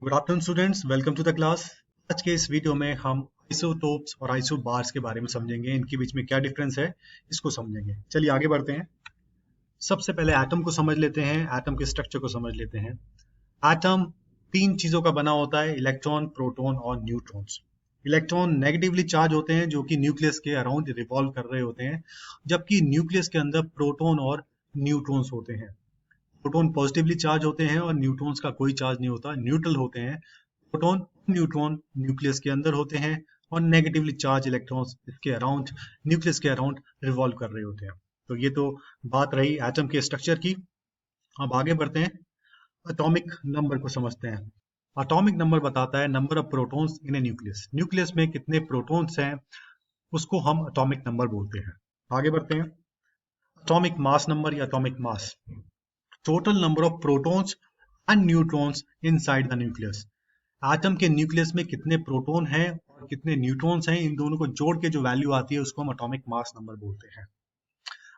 Good afternoon students, welcome to the class. आज के इस वीडियो में हम आइसोटोप्स और आइसोबार्स के बारे में समझेंगे। इनके बीच में क्या डिफरेंस है इसको समझेंगे। चलिए आगे बढ़ते हैं। सबसे पहले एटम को समझ लेते हैं, एटम के स्ट्रक्चर को समझ लेते हैं। एटम तीन चीजों का बना होता है, इलेक्ट्रॉन, प्रोटॉन और न्यूट्रॉन्स। इलेक्ट्रॉन नेगेटिवली चार्ज होते हैं जो कि न्यूक्लियस के अराउंड रिवॉल्व कर रहे होते हैं, जबकि न्यूक्लियस के अंदर प्रोटॉन और न्यूट्रॉन्स होते हैं। प्रोटॉन पॉजिटिवली चार्ज होते हैं और न्यूट्रॉन्स का कोई चार्ज नहीं होता, न्यूट्रल होते हैं। प्रोटॉन न्यूट्रॉन न्यूक्लियस के अंदर होते हैं और नेगेटिवली चार्ज इलेक्ट्रॉन्स इसके अराउंड, न्यूक्लियस के अराउंड रिवॉल्व कर रहे होते हैं। तो ये तो बात रही एटम के स्ट्रक्चर की। अब आगे बढ़ते हैं, एटॉमिक नंबर को समझते हैं। एटॉमिक नंबर बताता है number of protons in A nucleus. Nucleus में कितने प्रोटॉन्स हैं उसको हम एटॉमिक नंबर बोलते हैं। आगे बढ़ते हैं, एटॉमिक मास नंबर या atomic mass, total number of protons and neutrons inside the nucleus. Atom के न्यूक्लियस में कितने प्रोटॉन हैं और कितने न्यूट्रॉन्स हैं, इन दोनों को जोड़ के जो वैल्यू आती है उसको हम एटॉमिक मास नंबर बोलते हैं।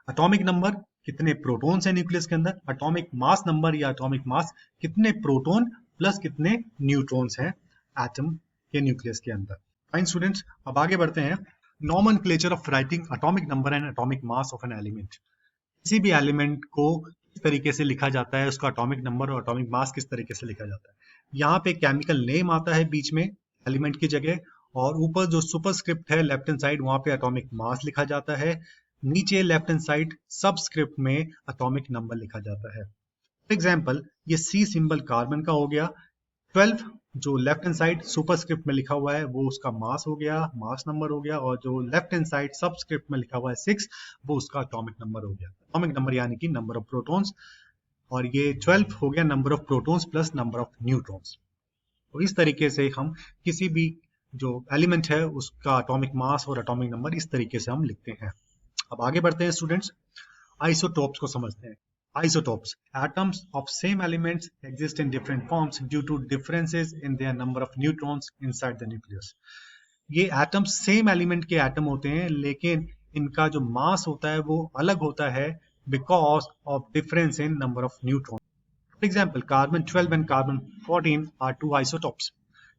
एटॉमिक नंबर कितने प्रोटॉन्स हैं न्यूक्लियस के अंदर, एटॉमिक मास नंबर या एटॉमिक मास कितने प्रोटॉन प्लस कितने न्यूट्रॉन्स हैं एटम के न्यूक्लियस के अंदर। फाइन स्टूडेंट्स, अब आगे बढ़ते हैं। Nomenclature of writing atomic number and atomic mass of an element. किसी भी एलिमेंट को किस तरीके से लिखा जाता है, उसका एटॉमिक नंबर और एटॉमिक मास किस तरीके से लिखा जाता है। यहाँ पे केमिकल नेम आता है बीच में एलिमेंट की जगह, और ऊपर जो सुपरस्क्रिप्ट है लेफ्ट हैंड साइड वहां पे एटॉमिक मास लिखा जाता है। नीचे लेफ्ट हैंड साइड सबस्क्रिप्ट में एटॉमिक नंबर लिखा जाता है। फॉर एग्जाम्पल, ये सी सिंबल कार्बन का हो गया, 12 जो लेफ्ट हैंड साइड सुपरस्क्रिप्ट में लिखा हुआ है वो उसका मास हो गया, मास नंबर हो गया, और जो लेफ्ट हैंड साइड सबस्क्रिप्ट में लिखा हुआ है 6 वो उसका एटॉमिक नंबर हो गया। एटॉमिक नंबर यानी कि नंबर ऑफ प्रोटॉन्स, और ये 12 हो गया number of protons plus number of neutrons. तो इस तरीके से हम किसी भी जो एलिमेंट है उसका एटॉमिक मास और एटॉमिक नंबर इस तरीके से हम लिखते हैं। अब आगे बढ़ते हैं स्टूडेंट्स, आइसोटोप्स को समझते हैं। Isotopes, atoms of same elements exist in different forms due to differences in their number of neutrons inside the nucleus. ये एटम्स सेम एलिमेंट के एटम होते हैं लेकिन इनका जो मास होता है वो अलग होता है because of difference in number of neutron. For example, carbon 12 and carbon 14 are two isotopes.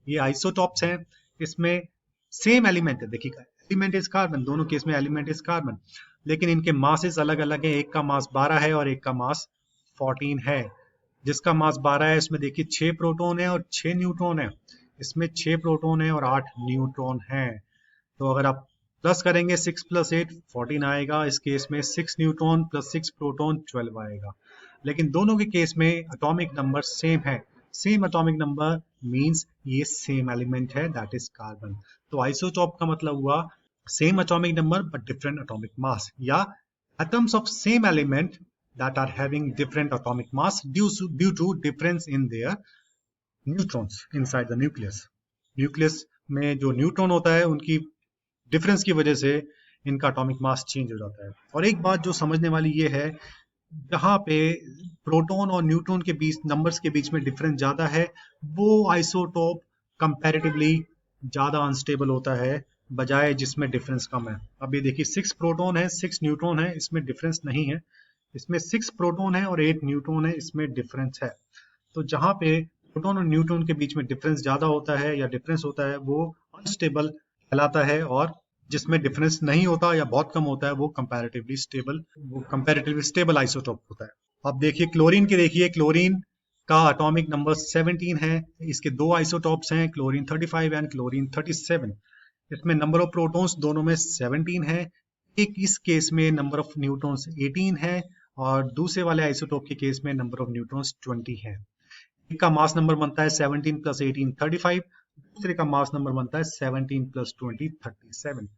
ये आइसोटॉप्स हैं, इसमें सेम एलिमेंट है। देखिए, एलिमेंट इज कार्बन, दोनों केस में एलिमेंट इज कार्बन, लेकिन इनके मासेस अलग अलग है। एक का मास 12 है और एक का मास 14 है। जिसका मास 12 है इसमें देखिए 6 प्रोटॉन है और 6 न्यूट्रॉन है। इसमें 6 प्रोटॉन है और 8 न्यूट्रॉन है। तो अगर आप प्लस करेंगे 6 प्लस 8 14 आएगा। इस केस में 6 न्यूट्रॉन प्लस 6 प्रोटॉन 12 आएगा। लेकिन दोनों के केस में एटॉमिक नंबर सेम है। सेम एटॉमिक नंबर मींस ये सेम एलिमेंट है, दैट इज कार्बन। तो आइसोटॉप का मतलब हुआ same atomic number but different atomic mass, या atoms of same element that are having different atomic mass due to difference in their neutrons inside the nucleus. Nucleus में जो neutron होता है उनकी डिफरेंस की वजह से इनका एटॉमिक मास चेंज हो जाता है। और एक बात जो समझने वाली ये है, जहाँ पे प्रोटॉन और न्यूट्रॉन के बीच नंबर्स के बीच में डिफरेंस ज्यादा है वो आइसोटोप कंपैरेटिवली ज्यादा अनस्टेबल होता है बजाय जिसमें डिफरेंस कम है। अब ये देखिए 6 प्रोटॉन है 6 न्यूट्रॉन है, इसमें डिफरेंस नहीं है। इसमें 6 प्रोटॉन है और 8 न्यूट्रॉन है, इसमें डिफरेंस है। तो जहाँ पे प्रोटॉन और न्यूट्रॉन के बीच में डिफरेंस ज्यादा होता है या डिफरेंस होता है वो अनस्टेबल कहलाता है, और जिसमें डिफरेंस नहीं होता या बहुत कम होता है वो कंपैरेटिवली स्टेबल आइसोटोप होता है। अब देखिए क्लोरीन के, देखिए क्लोरीन का एटॉमिक नंबर 17 है। इसके दो आइसोटॉप्स हैं, क्लोरीन 35 एंड क्लोरीन 37। इसमें नंबर ऑफ प्रोटॉन्स दोनों में 17 है। एक इस केस में नंबर ऑफ न्यूट्रॉन्स 18 है और दूसरे वाले आइसोटोप के केस में नंबर ऑफ न्यूट्रॉन्स 20 है। एक का मास नंबर बनता है 17 प्लस 18 35, दूसरे का मास नंबर बनता है 17 plus 20 37।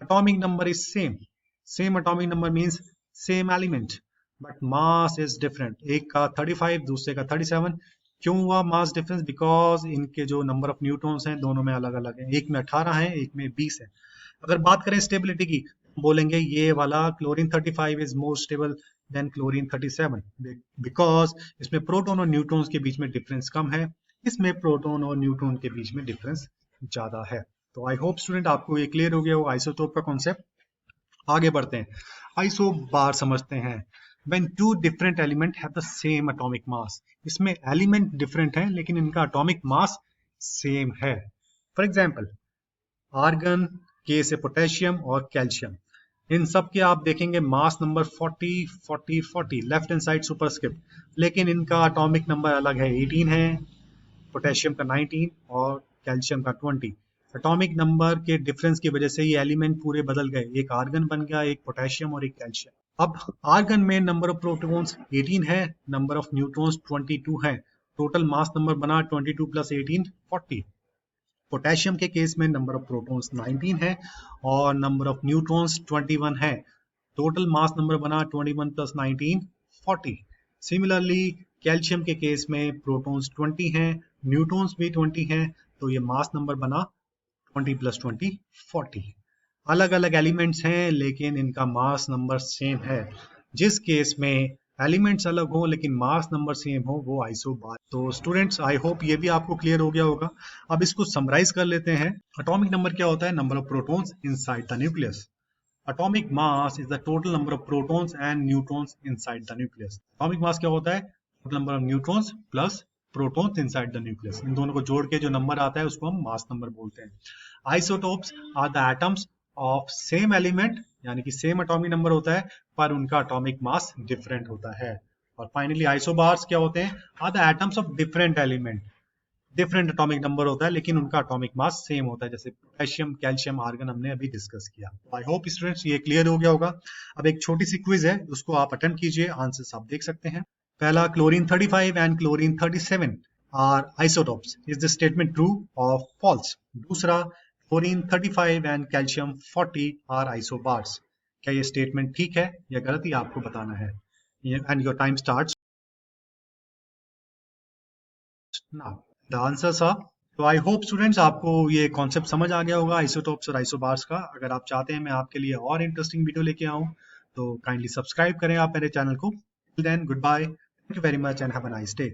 Atomic number is same atomic number means same element but mass is different. एक का 35 दूसरे का 37। क्यों हुआ मास डिफरेंस? बिकॉज इनके जो नंबर ऑफ न्यूट्रॉन्स हैं दोनों में अलग अलग है, एक में 18 है एक में 20 है। अगर बात करें स्टेबिलिटी की, बोलेंगे ये वाला chlorine 35 is more stable than chlorine 37 because इसमें प्रोटॉन और न्यूट्रॉन्स के बीच में डिफरेंस कम है, इसमें प्रोटॉन और न्यूट्रॉन के बीच में डिफरेंस ज्यादा है। तो आई होप स्टूडेंट आपको ये क्लियर हो गया वो आइसोटोप का कॉन्सेप्ट। आगे बढ़ते हैं, आइसोबार समझते हैं। when two different element have the same atomic mass. इसमें एलिमेंट डिफरेंट है लेकिन इनका अटोमिक मास सेम है. फॉर एग्जाम्पल आर्गन, के से पोटेशियम और कैल्शियम, इन सब के आप देखेंगे mass number 40 40 40 left hand side superscript, लेकिन इनका अटोमिक नंबर अलग है. 18 है पोटेशियम का, 19 और कैल्शियम का 20. एटॉमिक नंबर के डिफरेंस की वजह से ये एलिमेंट पूरे बदल गए, एक आर्गन बन गया, एक पोटेशियम और एक कैल्शियम. अब आर्गन में नंबर ऑफ प्रोटॉन्स 18 है, नंबर ऑफ न्यूट्रॉन्स 22 है, टोटल मास नंबर बना 22 प्लस 18 40. पोटेशियम के केस में नंबर ऑफ प्रोटॉन्स 19 है और नंबर ऑफ न्यूट्रॉन्स 21 है, टोटल मास नंबर बना 21 प्लस 19 40. सिमिलरली कैल्शियम के केस में प्रोटॉन्स 20 हैं, न्यूट्रॉन्स भी 20 हैं, तो ये मास नंबर बना 20 प्लस 20 40. अलग अलग एलिमेंट्स हैं लेकिन इनका मास नंबर सेम है. जिस केस में एलिमेंट्स अलग हो लेकिन मास नंबर सेम हो वो आइसोबार. तो स्टूडेंट्स आई होप ये भी आपको क्लियर हो गया होगा. अब इसको समराइज कर लेते हैं. एटॉमिक नंबर क्या होता है? Number of protons inside the nucleus. Atomic mass is the total number of protons and neutrons inside the nucleus. Atomic mass क्या होता है? Total number of neutrons plus protons inside the nucleus. इन दोनों को जोड़ के जो नंबर आता है उसको हम मास नंबर बोलते हैं. Isotopes are the atoms of same element, यानी कि सेम एटॉमिक नंबर होता है पर उनका एटॉमिक मास डिफरेंट होता है. और फाइनली आइसोबार्स क्या होते हैं? Are the atoms of different element. Different atomic number होता है लेकिन उनका एटॉमिक मास सेम होता है, जैसे पोटेशियम, कैल्शियम, आर्गन हमने अभी डिस्कस किया. आई होप स्टूडेंट्स ये क्लियर हो गया होगा. अब एक छोटी सी क्विज है, उसको आप अटेंड कीजिए, आंसर्स आप देख सकते हैं. पहला, chlorine 35 and chlorine 37 are isotopes. Is the statement true और फॉल्स? दूसरा, chlorine 35 and calcium 40 are isobars. क्या ये स्टेटमेंट ठीक है या गलत, ही आपको बताना है. And your time starts now. The answers are. तो आई होप स्टूडेंट्स आपको ये कॉन्सेप्ट समझ आ गया होगा आइसोटोप्स और आइसोबार्स का. अगर आप चाहते हैं मैं आपके लिए और इंटरेस्टिंग वीडियो लेके आऊं तो काइंडली सब्सक्राइब करें आप मेरे चैनल को. Till then, good bye, thank you very much and have a nice day.